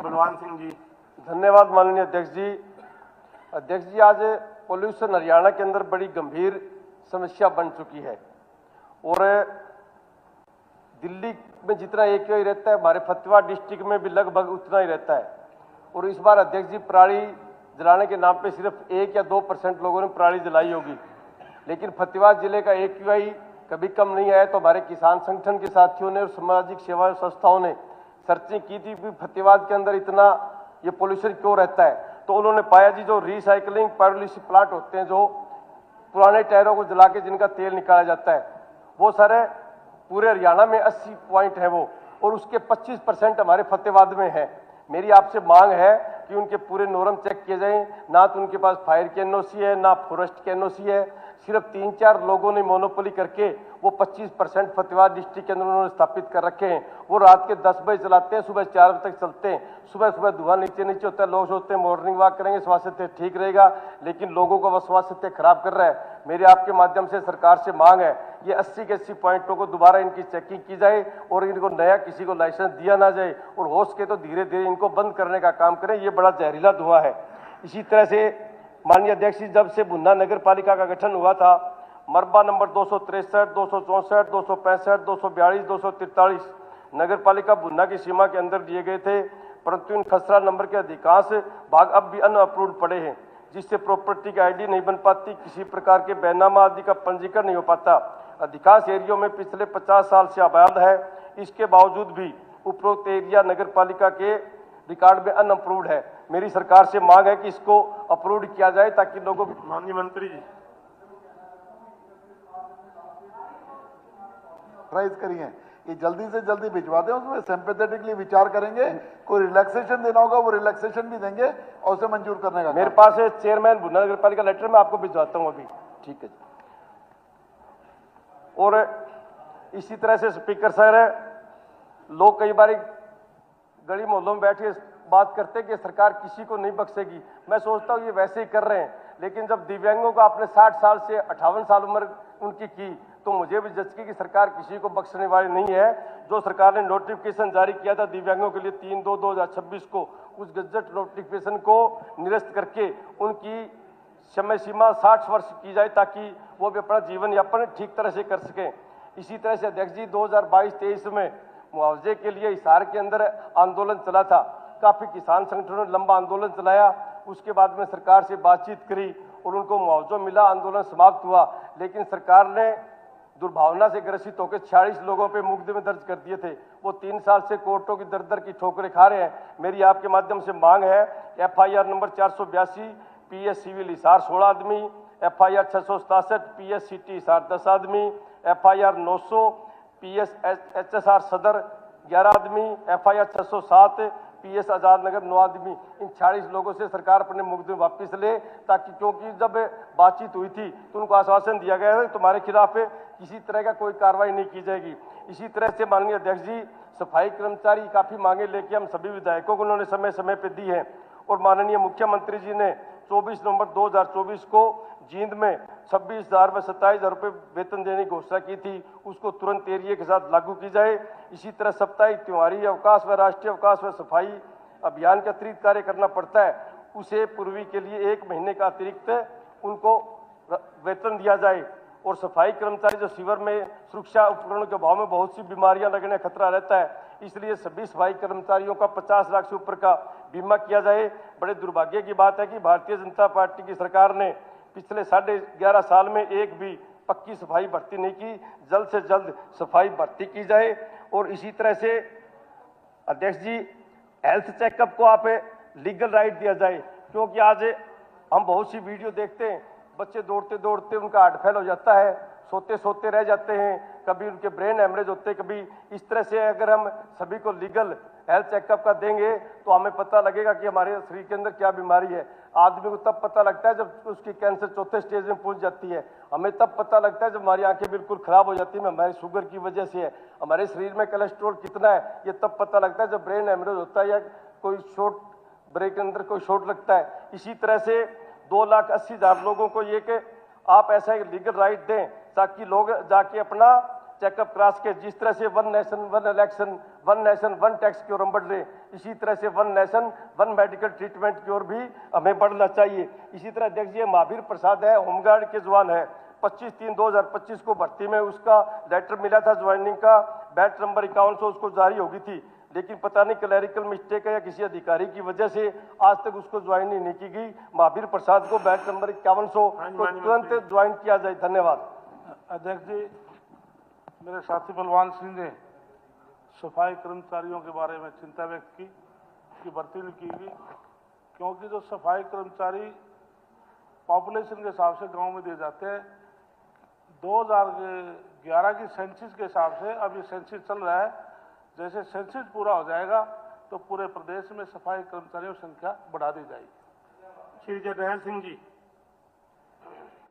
बलवान सिंह जी। धन्यवाद माननीय अध्यक्ष जी। अध्यक्ष जी, आज पोल्यूशन हरियाणा के अंदर बड़ी गंभीर समस्या बन चुकी है और दिल्ली में जितना AQI रहता है, हमारे फतवा डिस्ट्रिक्ट में भी लगभग उतना ही रहता है। और इस बार अध्यक्ष जी, पराली जलाने के नाम पे सिर्फ 1 या 2% लोगों ने पराली जलाई होगी, लेकिन फतेहाबाद जिले का AQI कभी कम नहीं आया। तो हमारे किसान संगठन के साथियों ने और सामाजिक सेवा संस्थाओं ने सर्चिंग की थी कि फतेहाबाद के अंदर इतना ये पोल्यूशन क्यों रहता है। तो उन्होंने पाया जी, जो रिसाइकलिंग पायरोलिसिस प्लांट होते हैं, जो पुराने टायरों को जला के जिनका तेल निकाला जाता है, वो सारे पूरे हरियाणा में 80 पॉइंट है वो, और उसके 25% हमारे फतेहाबाद में है। मेरी आपसे मांग है कि उनके पूरे नॉर्म चेक किए जाएं। ना तो उनके पास फायर की NOC है, ना फॉरेस्ट की NOC है। सिर्फ 3-4 लोगों ने मोनोपोली करके वो 25% फतेहाबाद डिस्ट्रिक्ट के अंदर उन्होंने स्थापित कर रखे हैं। वो रात के 10 बजे चलाते हैं, सुबह 4 बजे तक चलते हैं। सुबह सुबह धुआं नीचे नीचे होता है, लोग सोचते हैं मॉर्निंग वॉक करेंगे, स्वास्थ्य ठीक रहेगा, लेकिन लोगों का वह स्वास्थ्य खराब कर रहा है। मेरे आपके माध्यम से सरकार से मांग है, ये 80 के 80 पॉइंटों को दोबारा इनकी चेकिंग की जाए और इनको नया किसी को लाइसेंस दिया ना जाए, और हो सके तो धीरे धीरे इनको बंद करने का काम करें। ये बड़ा जहरीला धुआं है। इसी तरह से माननीय अध्यक्ष जी, जब से बुन्ना नगर पालिका का गठन हुआ था, मरबा नंबर 263, 264, 265, 242, 243 नगर पालिका बुन्ना की सीमा के अंदर दिए गए थे, परंतु इन खसरा नंबर के अधिकांश भाग अब भी अनअप्रूव्ड पड़े हैं, जिससे प्रॉपर्टी की ID नहीं बन पाती, किसी प्रकार के बैनामा आदि का पंजीकरण नहीं हो पाता। अधिकांश एरियो में पिछले 50 साल से अवैध है। इसके बावजूद भी उपरोक्त एरिया नगर पालिका के रिकॉर्ड में अनअप्रूव्ड है। मेरी सरकार से मांग है कि इसको अप्रूव्ड किया जाए, ताकि लोगों को। माननीय मंत्री जी, प्राइज करिए, ये जल्दी से जल्दी भिजवा दें, उसमें सिंपैथेटिकली विचार करेंगे। कोई रिलैक्सेशन देना होगा वो रिलैक्सेशन भी देंगे और उसे मंजूर करने का मेरे पास है चेयरमैन बुन्ना नगर पालिका लेटर, में आपको भिजवाता हूं अभी। ठीक है जी। और इसी तरह से स्पीकर साहब, लोग कई बार गली मोहल्लों में बैठे बात करते हैं कि सरकार किसी को नहीं बख्शेगी। मैं सोचता हूँ ये वैसे ही कर रहे हैं, लेकिन जब दिव्यांगों को आपने 60 साल से 58 साल उम्र उनकी की, तो मुझे भी जचकी कि सरकार किसी को बख्शने वाली नहीं है। जो सरकार ने नोटिफिकेशन जारी किया था दिव्यांगों के लिए 3/2/2026 को, उस गजट नोटिफिकेशन को निरस्त करके उनकी समय सीमा 60 वर्ष की जाए, ताकि वो भी अपना जीवन यापन ठीक तरह से कर सकें। इसी तरह से अध्यक्ष जी, 2022-23 में मुआवजे के लिए हिसार के अंदर आंदोलन चला था। काफी किसान संगठनों ने लंबा आंदोलन चलाया। उसके बाद में सरकार से बातचीत करी और उनको मुआवजा मिला, आंदोलन समाप्त हुआ। लेकिन सरकार ने दुर्भावना से ग्रसित होकर 46 लोगों पे मुकदमे दर्ज कर दिए थे। वो 3 साल से कोर्टों की दर दर की ठोकरें खा रहे हैं। मेरी आपके माध्यम से मांग है, FIR number 482 PS civil Hisar 16 आदमी, FIR 667 PS सिटी हिसार 10 आदमी, FIR 900 PS HSR सदर 11 आदमी, FIR 607 PS आजाद नगर 9 आदमी। इन 46 लोगों से सरकार अपने मुकदमे वापस ले, ताकि, क्योंकि जब बातचीत हुई थी तो उनको आश्वासन दिया गया है तुम्हारे खिलाफ किसी तरह का कोई कार्रवाई नहीं की जाएगी। इसी तरह से माननीय अध्यक्ष जी, सफाई कर्मचारी काफी मांगे लेके हम सभी विधायकों को उन्होंने समय समय पर दी है, और माननीय मुख्यमंत्री जी ने 24 नवंबर 2024 को जींद में 26,000 व 27,000 रुपये वेतन देने की घोषणा की थी। उसको तुरंत एरिया के साथ लागू की जाए। इसी तरह साप्ताहिक त्योहारी अवकाश व राष्ट्रीय अवकाश व सफाई अभियान के अतिरिक्त कार्य करना पड़ता है, उसे पूर्वी के लिए 1 महीने का अतिरिक्त उनको वेतन दिया जाए। और सफाई कर्मचारी जो शिविर में सुरक्षा उपकरणों के अभाव में बहुत सी बीमारियां लगने का खतरा रहता है, इसलिए सभी सफाई कर्मचारियों का 50 लाख से ऊपर का बीमा किया जाए। बड़े दुर्भाग्य की बात है कि भारतीय जनता पार्टी की सरकार ने पिछले 11.5 साल में एक भी पक्की सफाई भर्ती नहीं की। जल्द से जल्द सफाई भर्ती की जाए। और इसी तरह से अध्यक्ष जी, हेल्थ चेकअप को आप लीगल राइट दिया जाए, क्योंकि आज हम बहुत सी वीडियो देखते हैं, बच्चे दौड़ते दौड़ते उनका हार्ट फेल हो जाता है, सोते सोते रह जाते हैं, कभी उनके ब्रेन हेमरेज होते हैं, कभी इस तरह से। अगर हम सभी को लीगल हेल्थ चेकअप का देंगे तो हमें पता लगेगा कि हमारे शरीर के अंदर क्या बीमारी है। आदमी को तब पता लगता है जब उसकी कैंसर 4थे स्टेज में पहुंच जाती है। हमें तब पता लगता है जब हमारी आंखें बिल्कुल खराब हो जाती है, हमारी शुगर की वजह से है। हमारे शरीर में कोलेस्ट्रॉल कितना है ये तब पता लगता है जब ब्रेन हेमरेज होता है या कोई शॉर्ट ब्रेक के अंदर कोई शॉर्ट लगता है। इसी तरह से 2,80,000 लोगों को ये कि आप ऐसा एक लीगल राइट दें, ताकि लोग जाके अपना चेकअप करा सके। जिस तरह से 1 nation 1 election one nation one tax की ओर हम बढ़ रहे हैं। इसी तरह से one nation one medical treatment की ओर भी हमें बढ़ना चाहिए। इसी तरह देखिए महावीर प्रसाद है, होमगार्ड के जवान है, 25/3/2025 को भर्ती में उसका लेटर मिला था ज्वाइनिंग का, बैच नंबर 5100 उसको जारी होगी थी, लेकिन पता नहीं क्लैरिकल मिस्टेक है या किसी अधिकारी की वजह से आज तक उसको ज्वाइन नहीं की गई। महावीर प्रसाद को बैच नंबर 5100 को तुरंत ज्वाइन किया जाए। धन्यवाद। अध्यक्ष जी, मेरे साथी बलवान सिंह ने सफाई कर्मचारियों के बारे में चिंता व्यक्त की कि भर्ती नहीं की गई, क्योंकि जो सफाई कर्मचारी पॉपुलेशन के हिसाब से गांव में दिए जाते हैं, 2011 की सेंसस के हिसाब से अब ये सेंसस चल रहा है, जैसे सेंसस पूरा हो जाएगा तो पूरे प्रदेश में सफाई कर्मचारियों की संख्या बढ़ा दी जाएगी। श्री जरनैल सिंह जी।